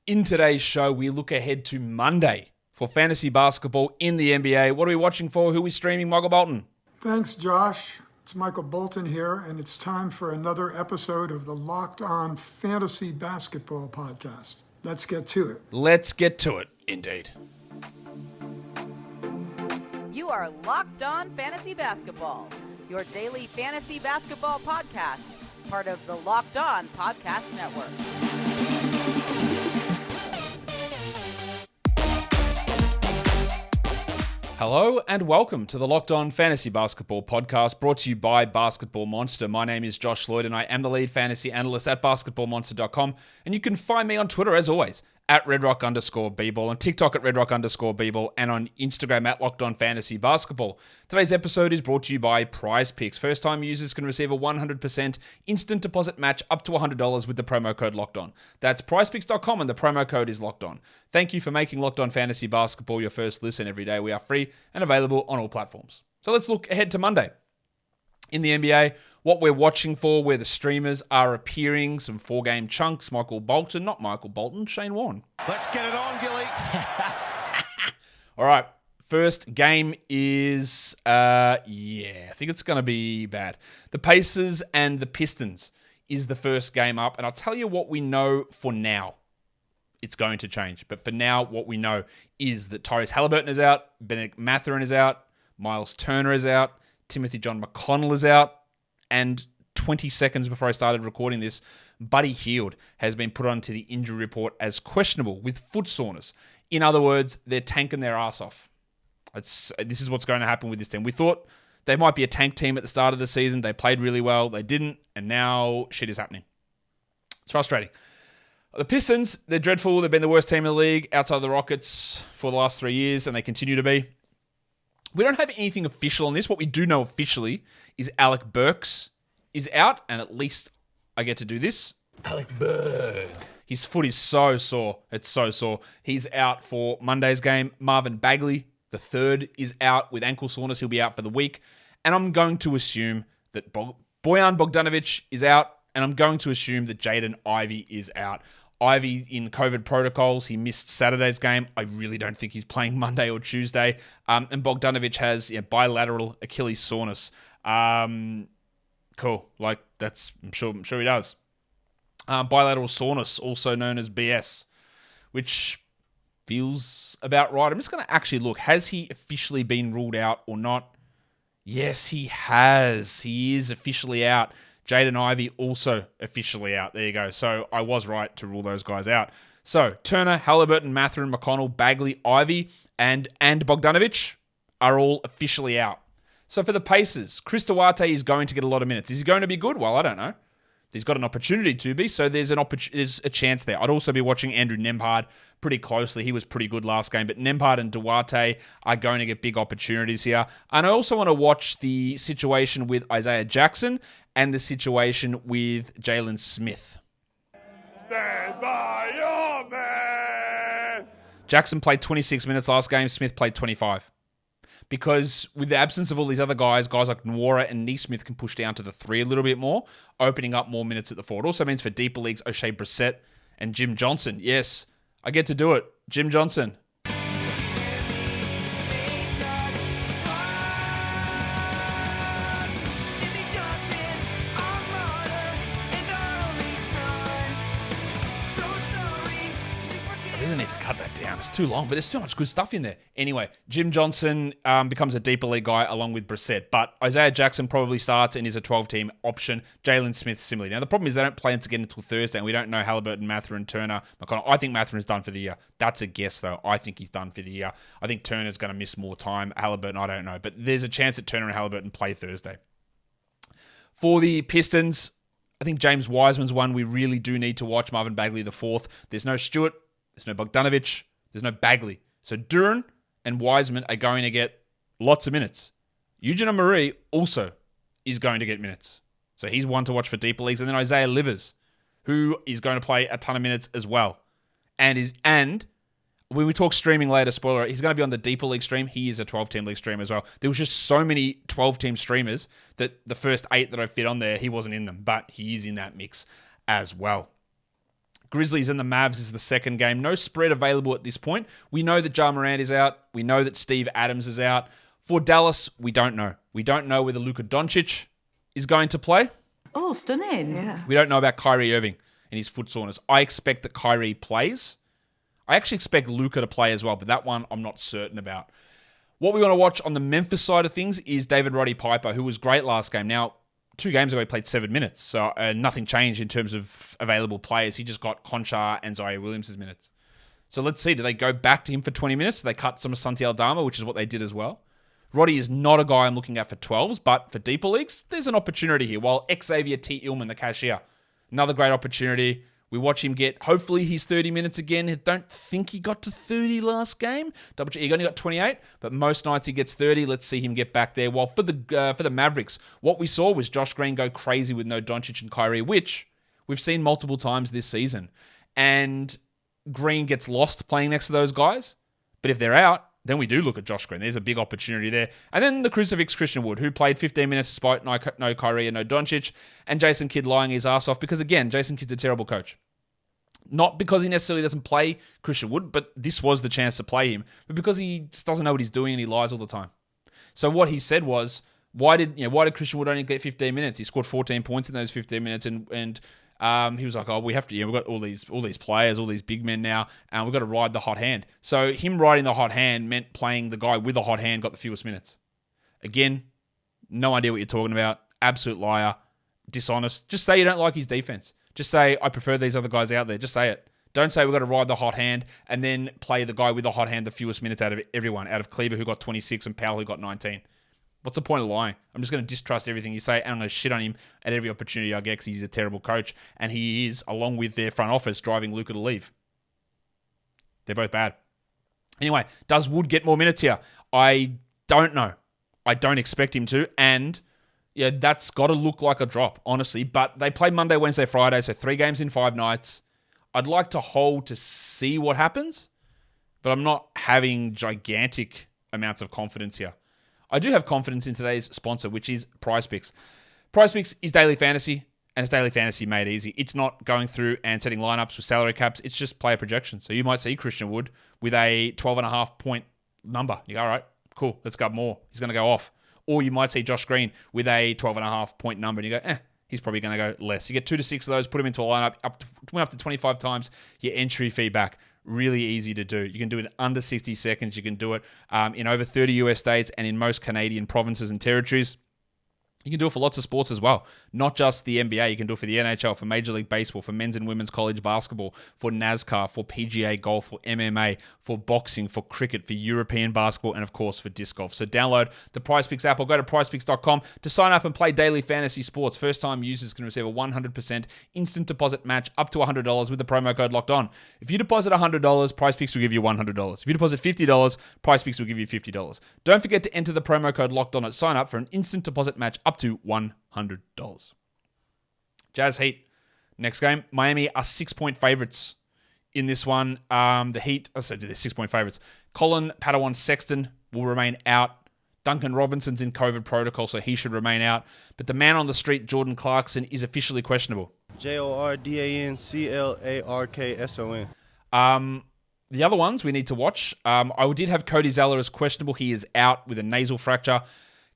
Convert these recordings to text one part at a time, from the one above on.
In today's show, we look ahead to Monday for fantasy basketball in the NBA. What are we watching for? Who are we streaming? Michael Bolton. Thanks, Josh. It's Michael Bolton here, and it's time for another episode of the Locked On Fantasy Basketball Podcast. Let's get to it. Let's get to it, indeed. You are Locked On Fantasy Basketball, your daily fantasy basketball podcast, part of the Locked On Podcast Network. Hello and welcome to the Locked On Fantasy Basketball Podcast, brought to you by Basketball Monster. My name is Josh Lloyd and I am the lead fantasy analyst at basketballmonster.com, and you can find me on Twitter as always at redrock_bball, on TikTok at redrock_bball, and on Instagram at Locked On Fantasy Basketball. Today's episode is brought to you by PrizePicks. First-time users can receive a 100% instant deposit match up to $100 with the promo code Locked On. That's PrizePicks.com and the promo code is Locked On. Thank you for making Locked On Fantasy Basketball your first listen every day. We are free and available on all platforms. So let's look ahead to Monday. In the NBA, what we're watching for, where the streamers are appearing, some four-game chunks. Shane Warne. Let's get it on, Gilly. All right, first game is, I think it's going to be bad. The Pacers and the Pistons is the first game up, and I'll tell you what we know for now. It's going to change, but for now, what we know is that Tyrese Halliburton is out, Bennett Mathurin is out, Miles Turner is out, Timothy John McConnell is out, and 20 seconds before I started recording this, Buddy Hield has been put onto the injury report as questionable with foot soreness. In other words, they're tanking their ass off. This is what's going to happen with this team. We thought they might be a tank team at the start of the season. They played really well. They didn't, and now shit is happening. It's frustrating. The Pistons, they're dreadful. They've been the worst team in the league outside the Rockets for the last 3 years, and they continue to be. We don't have anything official on this. What we do know officially is Alec Burks is out, and at least I get to do this. Alec Burks. His foot is so sore. It's so sore. He's out for Monday's game. Marvin Bagley, the third, is out with ankle soreness. He'll be out for the week. And I'm going to assume that Bojan Bogdanovic is out, and I'm going to assume that Jaden Ivey is out. Ivy in COVID protocols. He missed Saturday's game. I really don't think he's playing Monday or Tuesday. And Bogdanovic has bilateral Achilles soreness. Cool. I'm sure he does. Bilateral soreness, also known as BS, which feels about right. I'm just going to actually look. Has he officially been ruled out or not? Yes, he has. He is officially out. Jaden Ivey also officially out. There you go. So I was right to rule those guys out. So Turner, Halliburton, Mathurin, McConnell, Bagley, Ivey, and Bogdanovic are all officially out. So for the Pacers, Chris Duarte is going to get a lot of minutes. Is he going to be good? Well, I don't know. He's got an opportunity to be, so there's a chance there. I'd also be watching Andrew Nembhard pretty closely. He was pretty good last game, but Nembhard and Duarte are going to get big opportunities here. And I also want to watch the situation with Isaiah Jackson and the situation with Jalen Smith. Stand by your man! Jackson played 26 minutes last game. Smith played 25. Because with the absence of all these other guys like Nwora and Neesmith can push down to the 3 a little bit more, opening up more minutes at the 4. It also means for deeper leagues, O'Shea Brissett and Jim Johnson. Yes, I get to do it. Jim Johnson. Need to cut that down. It's too long, but there's too much good stuff in there. Anyway, Jim Johnson becomes a deeper league guy along with Brissett, but Isaiah Jackson probably starts and is a 12-team option. Jalen Smith similarly. Now, the problem is they don't play again until Thursday, and we don't know Halliburton, Mathurin, Turner, McConnell. I think Mathurin's done for the year. That's a guess, though. I think he's done for the year. I think Turner's going to miss more time. Halliburton, I don't know, but there's a chance that Turner and Halliburton play Thursday. For the Pistons, I think James Wiseman's one we really do need to watch. Marvin Bagley, the 4th. There's no Stewart. There's no Bogdanovic. There's no Bagley. So Duran and Wiseman are going to get lots of minutes. Eugene Marie also is going to get minutes. So he's one to watch for deeper leagues. And then Isaiah Livers, who is going to play a ton of minutes as well. And when we talk streaming later, spoiler, he's going to be on the deeper league stream. He is a 12-team league stream as well. There was just so many 12-team streamers that the first 8 that I fit on there, he wasn't in them. But he is in that mix as well. Grizzlies and the Mavs is the second game. No spread available at this point. We know that Ja Morant is out. We know that Steve Adams is out. For Dallas, we don't know. We don't know whether Luka Doncic is going to play. Oh, stunning. Yeah. We don't know about Kyrie Irving and his foot soreness. I expect that Kyrie plays. I actually expect Luka to play as well, but that one I'm not certain about. What we want to watch on the Memphis side of things is David Roddy Piper, who was great last game. Now, 2 games ago, he played 7 minutes, so nothing changed in terms of available players. He just got Conchar and Zaire Williams' minutes. So let's see, do they go back to him for 20 minutes? Do they cut some of Santi Aldama, which is what they did as well? Roddy is not a guy I'm looking at for 12s, but for deeper leagues, there's an opportunity here. While Xavier T. Illman, the cashier, another great opportunity. We watch him get, hopefully, his 30 minutes again. I don't think he got to 30 last game. Double check. He only got 28, but most nights he gets 30. Let's see him get back there. While for the Mavericks, what we saw was Josh Green go crazy with no Doncic and Kyrie, which we've seen multiple times this season. And Green gets lost playing next to those guys. But if they're out, then we do look at Josh Green. There's a big opportunity there. And then the crucifix Christian Wood, who played 15 minutes despite no Kyrie and no Doncic, and Jason Kidd lying his ass off because, again, Jason Kidd's a terrible coach. Not because he necessarily doesn't play Christian Wood, but this was the chance to play him, but because he just doesn't know what he's doing and he lies all the time. So what he said was, why did Christian Wood only get 15 minutes? He scored 14 points in those 15 minutes, and he was like, oh, we have to, we've got all these players, all these big men now, and we've got to ride the hot hand. So him riding the hot hand meant playing the guy with the hot hand got the fewest minutes. Again, no idea what you're talking about. Absolute liar. Dishonest. Just say you don't like his defense. Just say, I prefer these other guys out there. Just say it. Don't say we've got to ride the hot hand and then play the guy with the hot hand the fewest minutes out of everyone, out of Kleber, who got 26, and Powell, who got 19. What's the point of lying? I'm just going to distrust everything you say, and I'm going to shit on him at every opportunity I get because he's a terrible coach, and he is, along with their front office, driving Luka to leave. They're both bad. Anyway, does Wood get more minutes here? I don't know. I don't expect him to, and yeah, that's got to look like a drop, honestly. But they play Monday, Wednesday, Friday, so 3 games in 5 nights. I'd like to hold to see what happens, but I'm not having gigantic amounts of confidence here. I do have confidence in today's sponsor, which is PrizePicks. PrizePicks is daily fantasy, and it's daily fantasy made easy. It's not going through and setting lineups with salary caps. It's just player projections. So you might see Christian Wood with a 12.5 point number. You go, all right, cool, let's go more. He's going to go off. Or you might see Josh Green with a 12.5 point number, and you go, he's probably going to go less. You get 2 to 6 of those, put them into a lineup, up to 25 times, your entry fee back. Really easy to do. You can do it in under 60 seconds. You can do it in over 30 US states and in most Canadian provinces and territories. You can do it for lots of sports as well. Not just the NBA. You can do it for the NHL, for Major League Baseball, for men's and women's college basketball, for NASCAR, for PGA golf, for MMA, for boxing, for cricket, for European basketball, and of course for disc golf. So download the PrizePicks app or go to prizepicks.com to sign up and play daily fantasy sports. First-time users can receive a 100% instant deposit match up to $100 with the promo code Locked On. If you deposit $100, PrizePicks will give you $100. If you deposit $50, PrizePicks will give you $50. Don't forget to enter the promo code Locked On at sign up for an instant deposit match up to $100. Jazz Heat. Next game. Miami are 6-point favorites in this one. The Heat, I said they're 6-point favorites. Colin Padawan Sexton will remain out. Duncan Robinson's in COVID protocol, so he should remain out. But the man on the street, Jordan Clarkson, is officially questionable. JordanClarkson. The other ones we need to watch. I did have Cody Zeller as questionable. He is out with a nasal fracture.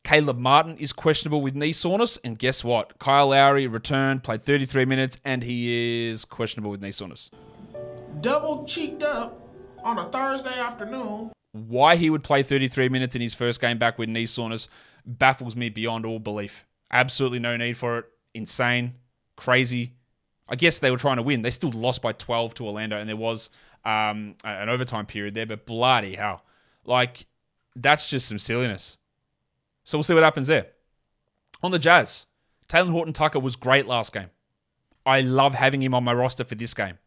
Caleb Martin is questionable with knee soreness. And guess what? Kyle Lowry returned, played 33 minutes, and he is questionable with knee soreness. Double cheeked up on a Thursday afternoon. Why he would play 33 minutes in his first game back with knee soreness baffles me beyond all belief. Absolutely no need for it. Insane. Crazy. I guess they were trying to win. They still lost by 12 to Orlando, and there was an overtime period there, but bloody hell. That's just some silliness. So we'll see what happens there. On the Jazz, Talen Horton-Tucker was great last game. I love having him on my roster for this game.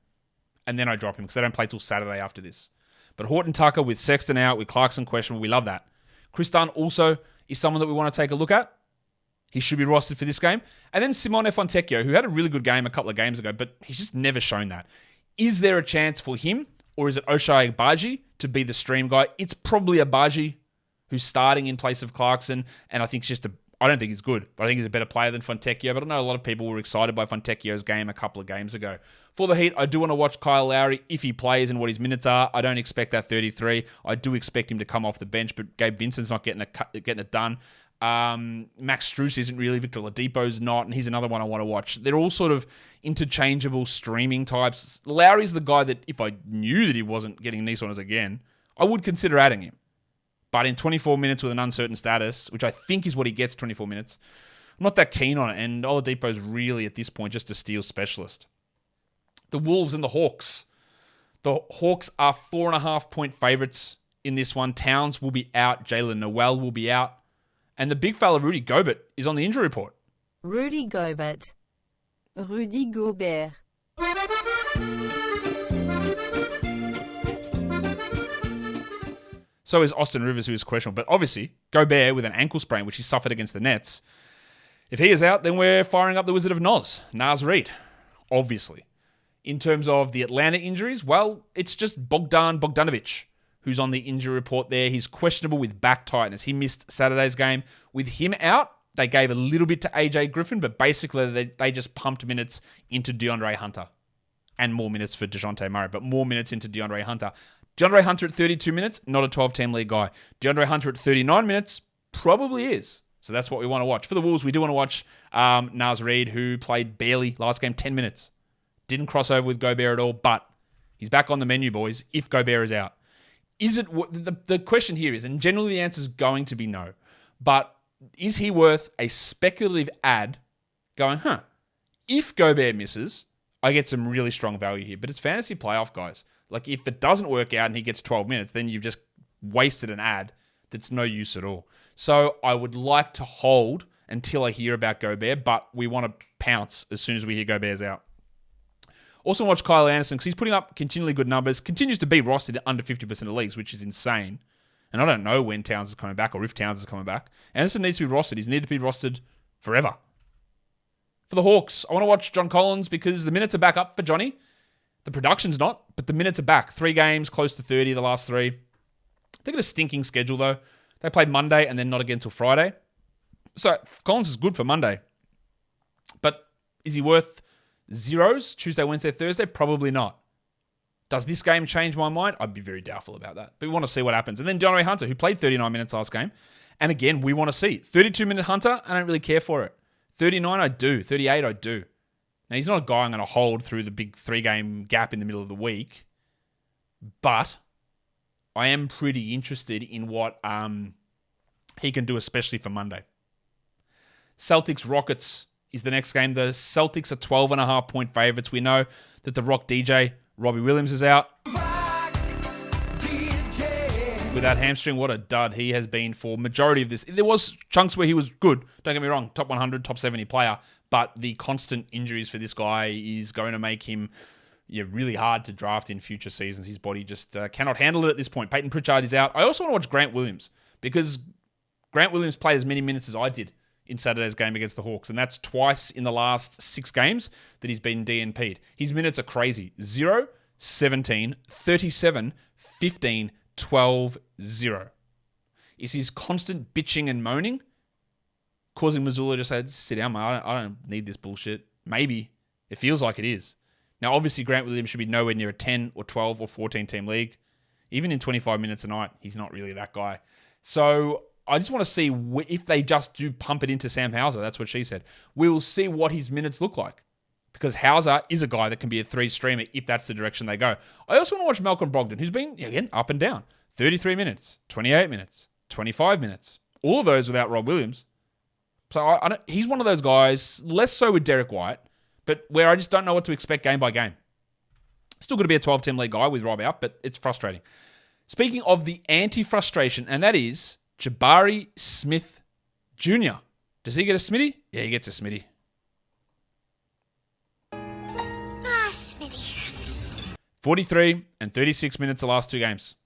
And then I drop him because they don't play till Saturday after this. But Horton-Tucker with Sexton out, with Clarkson questionable, we love that. Chris Dunn also is someone that we want to take a look at. He should be rostered for this game. And then Simone Fontecchio, who had a really good game a couple of games ago, but he's just never shown that. Is there a chance for him, or is it Ochai Agbaji to be the stream guy? It's probably Agbaji who's starting in place of Clarkson, and I think it's just I don't think he's good, but I think he's a better player than Fontecchio. But I know a lot of people were excited by Fontecchio's game a couple of games ago. For the Heat, I do want to watch Kyle Lowry if he plays and what his minutes are. I don't expect that 33. I do expect him to come off the bench, but Gabe Vincent's not getting it done. Max Strus isn't really. Victor Oladipo's not, and he's another one I want to watch. They're all sort of interchangeable streaming types. Lowry's the guy that if I knew that he wasn't getting knee soreness again, I would consider adding him. But in 24 minutes with an uncertain status, which I think is what he gets 24 minutes, I'm not that keen on it. And Oladipo's really, at this point, just a steal specialist. The Wolves and the Hawks. The Hawks are 4.5-point favorites in this one. Towns will be out. Jalen Noel will be out. And the big fella, Rudy Gobert, is on the injury report. Rudy Gobert. Rudy Gobert. So is Austin Rivers, who is questionable. But obviously, Gobert with an ankle sprain, which he suffered against the Nets. If he is out, then we're firing up the Wizard of Naz Reid, obviously. In terms of the Atlanta injuries, well, it's just Bogdan Bogdanovic, who's on the injury report there. He's questionable with back tightness. He missed Saturday's game. With him out, they gave a little bit to AJ Griffin, but basically they just pumped minutes into DeAndre Hunter. And more minutes for DeJounte Murray, but more minutes into DeAndre Hunter. DeAndre Hunter at 32 minutes, not a 12-team league guy. DeAndre Hunter at 39 minutes, probably is. So that's what we want to watch. For the Wolves, we do want to watch Naz Reid, who played barely last game, 10 minutes. Didn't cross over with Gobert at all, but he's back on the menu, boys, if Gobert is out. Is it the question here is, and generally the answer is going to be no, but is he worth a speculative ad going, if Gobert misses, I get some really strong value here. But it's fantasy playoff, guys. Like, if it doesn't work out and he gets 12 minutes, then you've just wasted an ad that's no use at all. So I would like to hold until I hear about Gobert, but we want to pounce as soon as we hear Gobert's out. Also watch Kyle Anderson because he's putting up continually good numbers, continues to be rostered under 50% of leagues, which is insane. And I don't know when Towns is coming back or if Towns is coming back. Anderson needs to be rostered. He's needed to be rostered forever. For the Hawks, I want to watch John Collins because the minutes are back up for Johnny. The production's not, but the minutes are back. 3 games, close to 30, the last 3. They got a stinking schedule, though. They played Monday and then not again until Friday. So Collins is good for Monday. But is he worth zeros Tuesday, Wednesday, Thursday? Probably not. Does this game change my mind? I'd be very doubtful about that. But we want to see what happens. And then DeAndre Hunter, who played 39 minutes last game. And again, we want to see. 32-minute Hunter, I don't really care for it. 39, I do. 38, I do. Now, he's not a guy I'm going to hold through the big 3-game gap in the middle of the week. But I am pretty interested in what he can do, especially for Monday. Celtics Rockets is the next game. The Celtics are 12.5-point favorites. We know that the Rock DJ, Robbie Williams, is out. With that hamstring, what a dud he has been for majority of this. There was chunks where he was good. Don't get me wrong. Top 100, top 70 player. But the constant injuries for this guy is going to make him really hard to draft in future seasons. His body just cannot handle it at this point. Peyton Pritchard is out. I also want to watch Grant Williams because Grant Williams played as many minutes as I did in Saturday's game against the Hawks. And that's twice in the last 6 games that he's been DNP'd. His minutes are crazy. 0, 17, 37, 15, 12, 0. Is his constant bitching and moaning causing Missoula to say, sit down, mate, I don't need this bullshit? Maybe. It feels like it is. Now, obviously, Grant Williams should be nowhere near a 10 or 12 or 14-team league. Even in 25 minutes a night, he's not really that guy. So I just want to see if they just do pump it into Sam Hauser. That's what she said. We will see what his minutes look like. Because Hauser is a guy that can be a 3-streamer if that's the direction they go. I also want to watch Malcolm Brogdon, who's been, again, up and down. 33 minutes, 28 minutes, 25 minutes. All of those without Rob Williams. So he's one of those guys, less so with Derek White, but where I just don't know what to expect game by game. Still going to be a 12-team league guy with Rob out, but it's frustrating. Speaking of the anti-frustration, and that is Jabari Smith Jr. Does he get a Smitty? Yeah, he gets a Smitty. Smitty. 43 and 36 minutes the last 2 games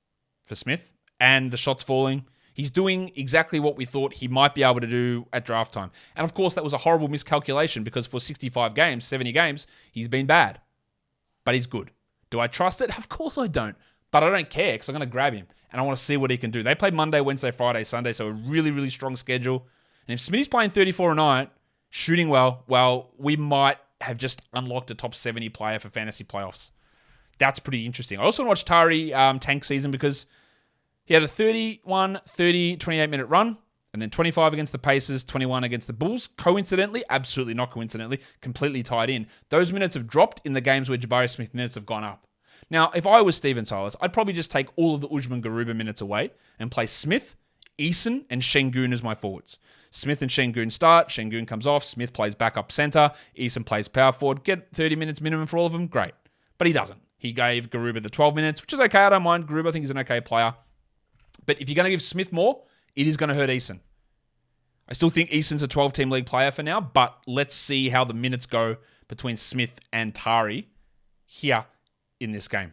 for Smith, and the shots falling. He's doing exactly what we thought he might be able to do at draft time. And of course, that was a horrible miscalculation because for 65 games, 70 games, he's been bad. But he's good. Do I trust it? Of course I don't. But I don't care because I'm going to grab him and I want to see what he can do. They play Monday, Wednesday, Friday, Sunday, so a really, really strong schedule. And if Smitty's playing 34 a night, shooting well, we might have just unlocked a top 70 player for fantasy playoffs. That's pretty interesting. I also want to watch Tari tank season because he had a 31, 30, 28-minute run, and then 25 against the Pacers, 21 against the Bulls. Coincidentally, absolutely not coincidentally, completely tied in. Those minutes have dropped in the games where Jabari Smith minutes have gone up. Now, if I was Steven Silas, I'd probably just take all of the Usman Garuba minutes away and play Smith, Eason, and Şengün as my forwards. Smith and Şengün start. Şengün comes off. Smith plays backup center. Eason plays power forward. Get 30 minutes minimum for all of them. Great. But he doesn't. He gave Garuba the 12 minutes, which is okay. I don't mind. Garuba, I think he's an okay player. But if you're going to give Smith more, it is going to hurt Eason. I still think Eason's a 12-team league player for now, but let's see how the minutes go between Smith and Tari here in this game.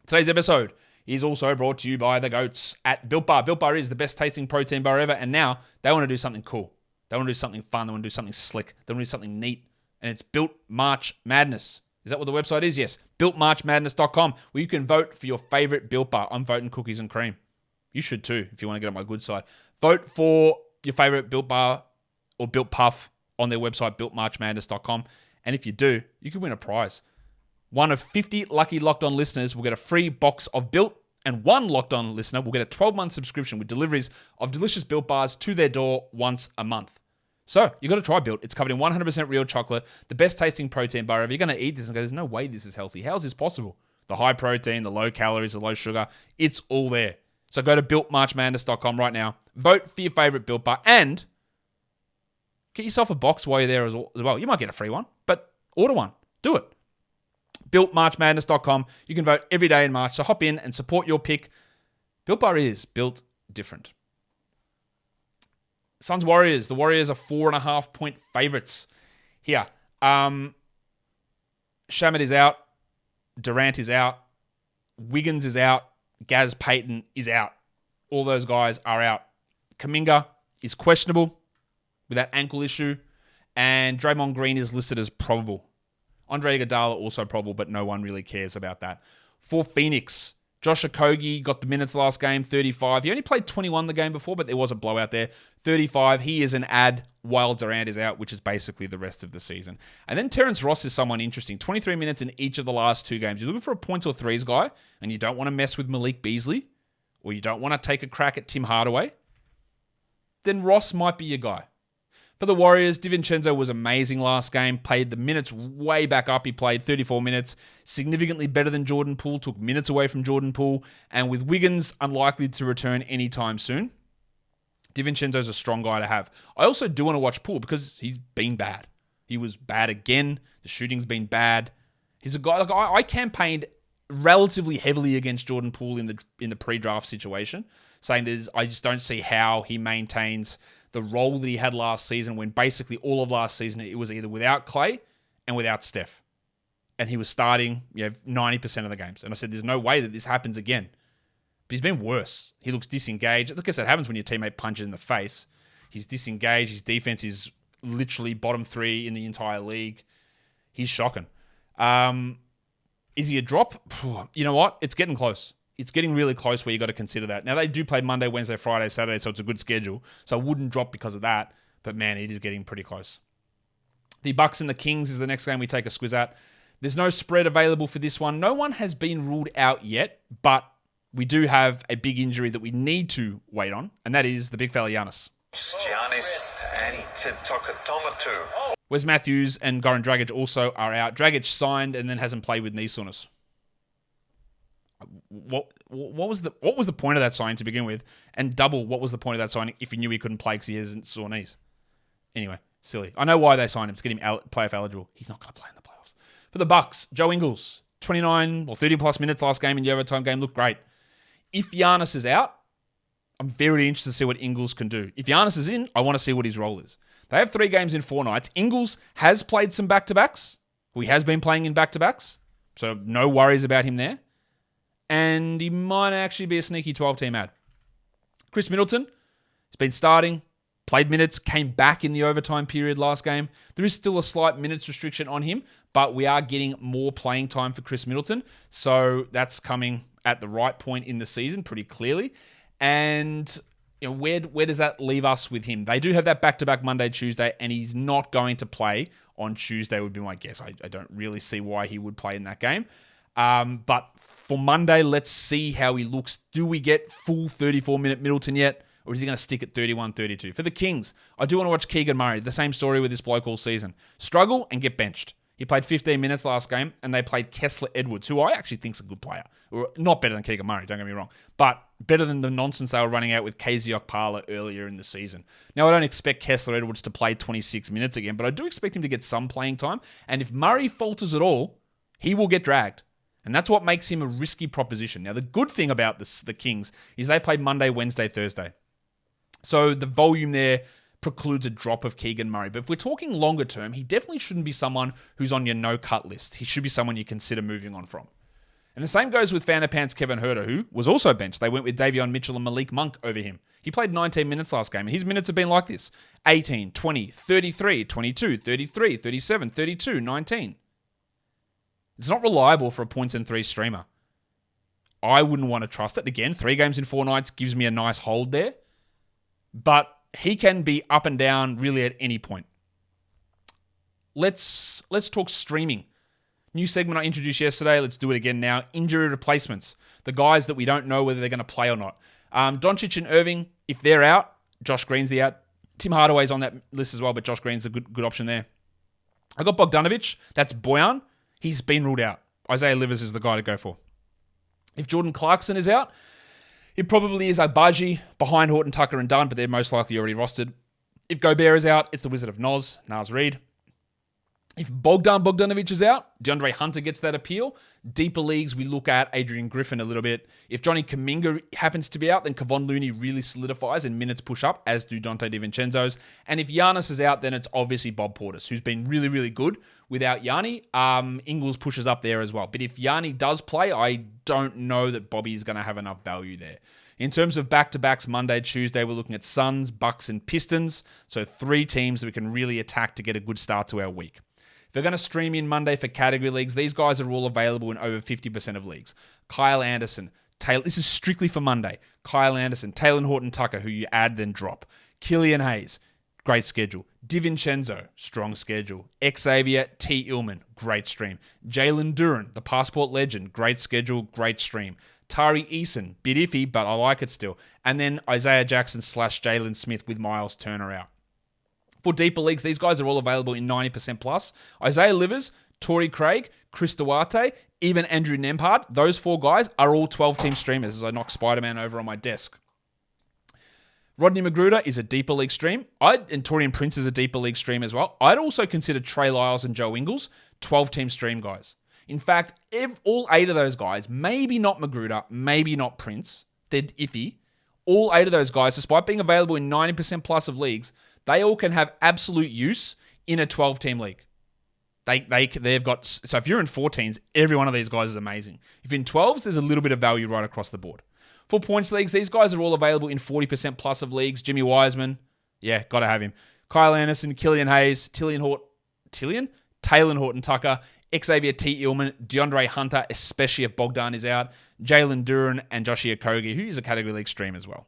Today's episode is also brought to you by the GOATs at Built Bar. Built Bar is the best tasting protein bar ever, and now they want to do something cool. They want to do something fun. They want to do something slick. They want to do something neat, and it's Built March Madness. Is that what the website is? Yes. BuiltMarchMadness.com, where you can vote for your favorite Built Bar. I'm voting cookies and cream. You should too, if you want to get on my good side. Vote for your favorite Built Bar or Built Puff on their website, BuiltMarchMadness.com. And if you do, you can win a prize. One of 50 lucky Locked On listeners will get a free box of Built, and one Locked On listener will get a 12-month subscription with deliveries of delicious Built Bars to their door once a month. So, you got to try Built. It's covered in 100% real chocolate, the best tasting protein bar ever. You're going to eat this and go, there's no way this is healthy. How is this possible? The high protein, the low calories, the low sugar, it's all there. So go to BuiltMarchMadness.com right now. Vote for your favorite Built Bar and get yourself a box while you're there as well. You might get a free one, but order one. Do it. BuiltMarchMadness.com. You can vote every day in March, so hop in and support your pick. Built Bar is built different. Suns Warriors. The Warriors are 4.5-point favorites here. Shamet is out. Durant is out. Wiggins is out. Gaz Payton is out. All those guys are out. Kuminga is questionable with that ankle issue. And Draymond Green is listed as probable. Andre Iguodala also probable, but no one really cares about that. For Phoenix, Josh Okogie got the minutes last game, 35. He only played 21 the game before, but there was a blowout there. 35. He is an ad while Durant is out, which is basically the rest of the season. And then Terrence Ross is someone interesting. 23 minutes in each of the last two games. You're looking for a points or threes guy, and you don't want to mess with Malik Beasley, or you don't want to take a crack at Tim Hardaway, then Ross might be your guy. For the Warriors, DiVincenzo was amazing last game, played the minutes way back up. He played 34 minutes, significantly better than Jordan Poole, took minutes away from Jordan Poole, and with Wiggins unlikely to return anytime soon, DiVincenzo's a strong guy to have. I also do want to watch Poole because he's been bad. He was bad again. The shooting's been bad. He's a guy, like I campaigned relatively heavily against Jordan Poole in the pre-draft situation, saying I just don't see how he maintains the role that he had last season, when basically all of last season it was either without Clay and without Steph. And he was starting 90% of the games. And I said, there's no way that this happens again. But he's been worse. He looks disengaged. Look, I guess that happens when your teammate punches in the face. He's disengaged. His defense is literally bottom 3 in the entire league. He's shocking. Is he a drop? You know what? It's getting close. It's getting really close where you got to consider that. Now, they do play Monday, Wednesday, Friday, Saturday, so it's a good schedule. So I wouldn't drop because of that. But, man, it is getting pretty close. The Bucks and the Kings is the next game we take a squiz at. There's no spread available for this one. No one has been ruled out yet, but we do have a big injury that we need to wait on, and that is the big fella Giannis. Giannis Antetokounmpo. Wes Matthews and Goran Dragic also are out. Dragic signed and then hasn't played with knee soreness. What was the point of that signing to begin with? And double, what was the point of that signing if he knew he couldn't play because he hasn't sore knees? Anyway, silly. I know why they signed him, to get him playoff eligible. He's not going to play in the playoffs. For the Bucks, Joe Ingles, 29 or 30 plus minutes last game in the overtime game, looked great. If Giannis is out, I'm very interested to see what Ingles can do. If Giannis is in, I want to see what his role is. They have 3 games in 4 nights. Ingles has played some back-to-backs. He has been playing in back-to-backs, so no worries about him there. And he might actually be a sneaky 12-team ad. Chris Middleton has been starting, played minutes, came back in the overtime period last game. There is still a slight minutes restriction on him, but we are getting more playing time for Chris Middleton. So that's coming at the right point in the season pretty clearly. And where does that leave us with him? They do have that back-to-back Monday, Tuesday, and he's not going to play on Tuesday would be my guess. I don't really see why he would play in that game. But for Monday, let's see how he looks. Do we get full 34-minute Middleton yet? Or is he going to stick at 31-32? For the Kings, I do want to watch Keegan Murray. The same story with this bloke all season. Struggle and get benched. He played 15 minutes last game, and they played Kessler Edwards, who I actually think is a good player. Or not better than Keegan Murray, don't get me wrong, but better than the nonsense they were running out with KZ Okpala earlier in the season. Now, I don't expect Kessler Edwards to play 26 minutes again, but I do expect him to get some playing time. And if Murray falters at all, he will get dragged. And that's what makes him a risky proposition. Now, the good thing about the Kings is they play Monday, Wednesday, Thursday. So the volume there precludes a drop of Keegan Murray. But if we're talking longer term, he definitely shouldn't be someone who's on your no-cut list. He should be someone you consider moving on from. And the same goes with Fanapants Kevin Huerter, who was also benched. They went with Davion Mitchell and Malik Monk over him. He played 19 minutes last game, and his minutes have been like this. 18, 20, 33, 22, 33, 37, 32, 19. It's not reliable for a points and three streamer. I wouldn't want to trust it. Again, 3 games in 4 nights gives me a nice hold there. But he can be up and down really at any point. Let's talk streaming. New segment I introduced yesterday. Let's do it again now. Injury replacements. The guys that we don't know whether they're going to play or not. Doncic and Irving, if they're out, Josh Green's the out. Tim Hardaway's on that list as well, but Josh Green's a good option there. I got Bogdanovic. That's Bojan. He's been ruled out. Isaiah Livers is the guy to go for. If Jordan Clarkson is out, it probably is Agbaji behind Horton Tucker and Dunn, but they're most likely already rostered. If Gobert is out, it's the Wizard of Naz Reid. If Bogdanovic is out, DeAndre Hunter gets that appeal. Deeper leagues, we look at Adrian Griffin a little bit. If Johnny Kuminga happens to be out, then Kevon Looney really solidifies and minutes push up, as do Dante DiVincenzo's. And if Giannis is out, then it's obviously Bob Portis, who's been really, really good. Without Yanni, Ingles pushes up there as well. But if Yanni does play, I don't know that Bobby is going to have enough value there. In terms of back-to-backs, Monday, Tuesday, we're looking at Suns, Bucks, and Pistons. So 3 teams that we can really attack to get a good start to our week. If they're going to stream in Monday for category leagues, these guys are all available in over 50% of leagues. Kyle Anderson, this is strictly for Monday. Kyle Anderson, Taylor Horton Tucker, who you add then drop. Killian Hayes, great schedule. DiVincenzo, strong schedule. Xavier T. Illman, great stream. Jalen Duren, the Passport legend, great schedule, great stream. Tari Eason, bit iffy, but I like it still. And then Isaiah Jackson / Jalen Smith with Miles Turner out. For deeper leagues, these guys are all available in 90% plus. Isaiah Livers, Torrey Craig, Chris Duarte, even Andrew Nembhard, those 4 guys are all 12-team streamers as I knock Spider-Man over on my desk. Rodney Magruder is a deeper league stream. And Torian Prince is a deeper league stream as well. I'd also consider Trey Lyles and Joe Ingles 12-team stream guys. In fact, all 8 of those guys, maybe not Magruder, maybe not Prince, they're iffy. All 8 of those guys, despite being available in 90% plus of leagues, they all can have absolute use in a 12-team league. They've got, so if you're in 14s, every one of these guys is amazing. If in 12s, there's a little bit of value right across the board. For points leagues, these guys are all available in 40% plus of leagues. Jimmy Wiseman, yeah, got to have him. Kyle Anderson, Killian Hayes, Taylor Horton Tucker, Xavier T. Illman, DeAndre Hunter, especially if Bogdan is out, Jalen Duren, and Joshua Okogie, who is a category league stream as well.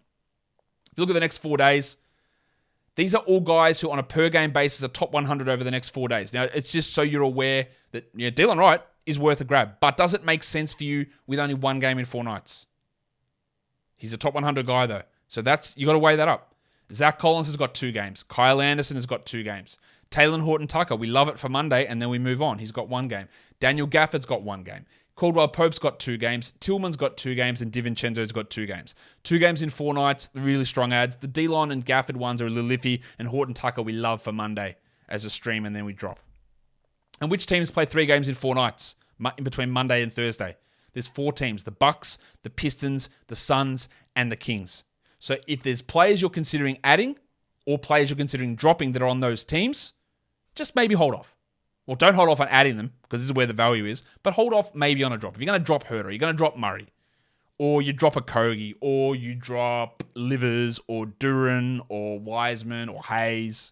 If you look at the next 4 days, these are all guys who on a per-game basis are top 100 over the next 4 days. Now, it's just so you're aware that Dylan Wright is worth a grab. But does it make sense for you with only 1 game in 4 nights? He's a top 100 guy, though. So you got to weigh that up. Zach Collins has got 2 games. Kyle Anderson has got 2 games. Taylor Horton Tucker, we love it for Monday, and then we move on. He's got 1 game. Daniel Gafford's got 1 game. Caldwell Pope's got 2 games. Tillman's got 2 games, and DiVincenzo's got 2 games. 2 games in 4 nights, really strong ads. The Delon and Gafford ones are a little iffy, and Horton Tucker we love for Monday as a stream, and then we drop. And which teams play 3 games in 4 nights in between Monday and Thursday? There's 4 teams, the Bucks, the Pistons, the Suns, and the Kings. So if there's players you're considering adding or players you're considering dropping that are on those teams, just maybe hold off. Well, don't hold off on adding them because this is where the value is, but hold off maybe on a drop. If you're going to drop Herter, you're going to drop Murray, or you drop a Kogi, or you drop Livers, or Duren, or Wiseman, or Hayes,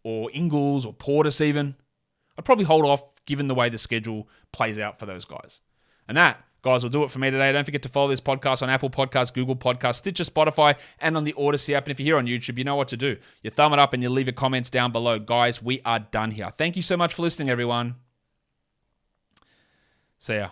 or Ingles, or Portis even, I'd probably hold off given the way the schedule plays out for those guys. And that Guys, will do it for me today. Don't forget to follow this podcast on Apple Podcasts, Google Podcasts, Stitcher, Spotify, and on the Odyssey app. And if you're here on YouTube, you know what to do. You thumb it up and you leave your comments down below. Guys, we are done here. Thank you so much for listening, everyone. See ya.